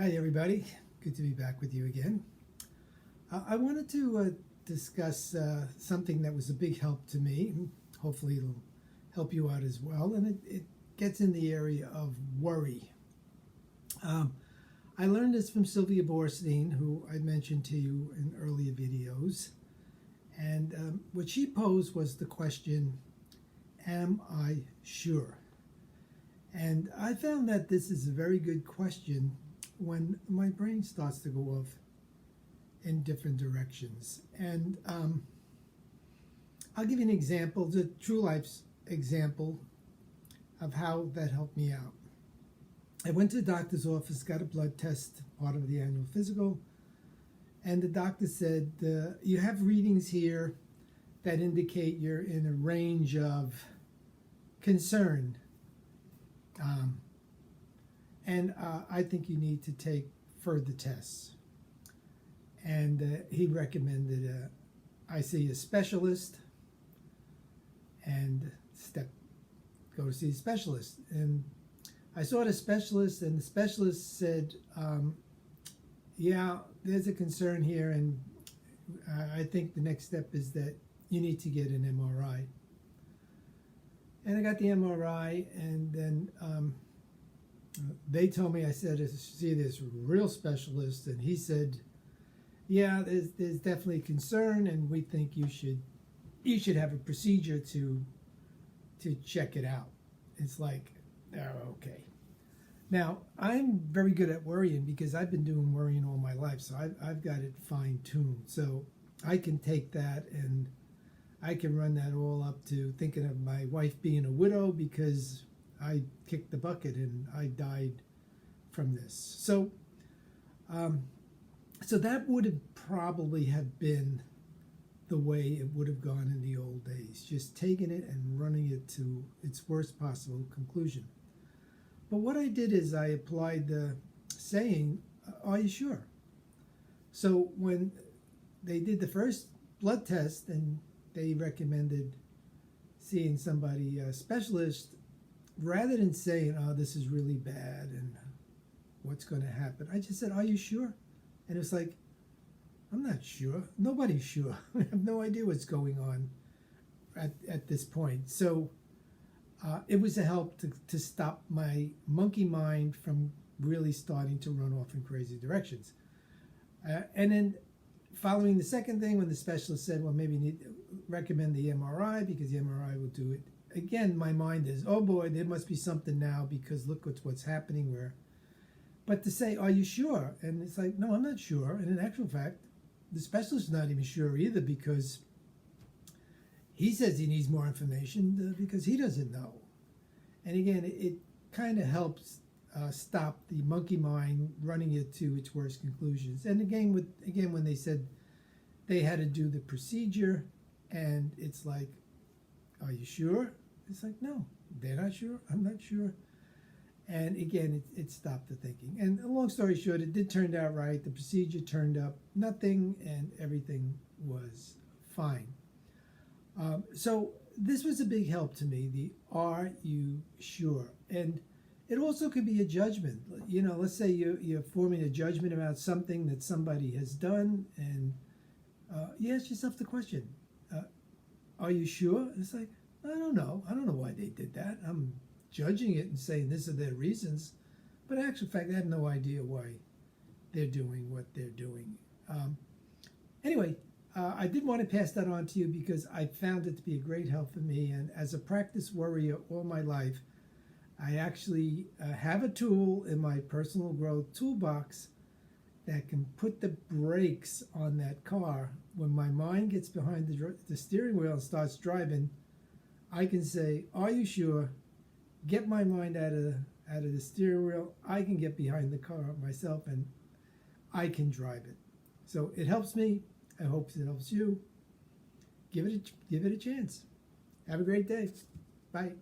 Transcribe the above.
Hi, everybody. Good to be back with you again. I wanted to discuss something that was a big help to me. Hopefully, it'll help you out as well. And it gets in the area of worry. I learned this from Sylvia Borstein, who I mentioned to you in earlier videos. And what she posed was the question, am I sure? And I found that this is a very good question when my brain starts to go off in different directions. And I'll give you an example, the true life's example of how that helped me out. I went to the doctor's office, got a blood test, part of the annual physical, and the doctor said, you have readings here that indicate you're in a range of concern. And I think you need to take further tests. And he recommended I see a specialist and go to see a specialist. And I saw the specialist, and the specialist said, yeah, there's a concern here, and I think the next step is that you need to get an MRI. And I got the MRI, and then they told me, I said, to see this real specialist, and he said, yeah, there's definitely concern, and we think you should have a procedure to check it out. It's like, oh, okay. Now, I'm very good at worrying because I've been doing worrying all my life, so I've got it fine-tuned. So I can take that and I can run that all up to thinking of my wife being a widow because I kicked the bucket and I died from this. So that would have probably have been the way it would have gone in the old days, just taking it and running it to its worst possible conclusion. But what I did is I applied the saying, are you sure? So when they did the first blood test and they recommended seeing somebody, a specialist, rather than saying, oh, this is really bad and what's going to happen, I just said, are you sure? And it's like, I'm not sure. Nobody's sure. I have no idea what's going on at this point. So it was a help to stop my monkey mind from really starting to run off in crazy directions. And then following the second thing, when the specialist said, well, maybe you need to recommend the MRI because the MRI will do it. Again, my mind is, oh boy, there must be something now because look what's happening where. But to say, are you sure? And it's like, no, I'm not sure. And in actual fact, the specialist is not even sure either because he says he needs more information because he doesn't know. And again, it kind of helps stop the monkey mind running it to its worst conclusions. And again, when they said they had to do the procedure, and it's like, are you sure? It's like, no, they're not sure. I'm not sure. And again, it stopped the thinking. And long story short, it did turn out right. The procedure turned up nothing, and everything was fine. So this was a big help to me, the are you sure? And it also could be a judgment. You know, let's say you're forming a judgment about something that somebody has done, and you ask yourself the question, are you sure? It's like, I don't know. I don't know why they did that. I'm judging it and saying this are their reasons. But in actual fact, I have no idea why they're doing what they're doing. Anyway, I did want to pass that on to you because I found it to be a great help for me. And as a practice worrier all my life, I actually have a tool in my personal growth toolbox that can put the brakes on that car. When my mind gets behind the steering wheel and starts driving, I can say, are you sure? Get my mind out of the steering wheel. I can get behind the car myself and I can drive it. So it helps me. I hope it helps you. Give it a chance. Have a great day. Bye.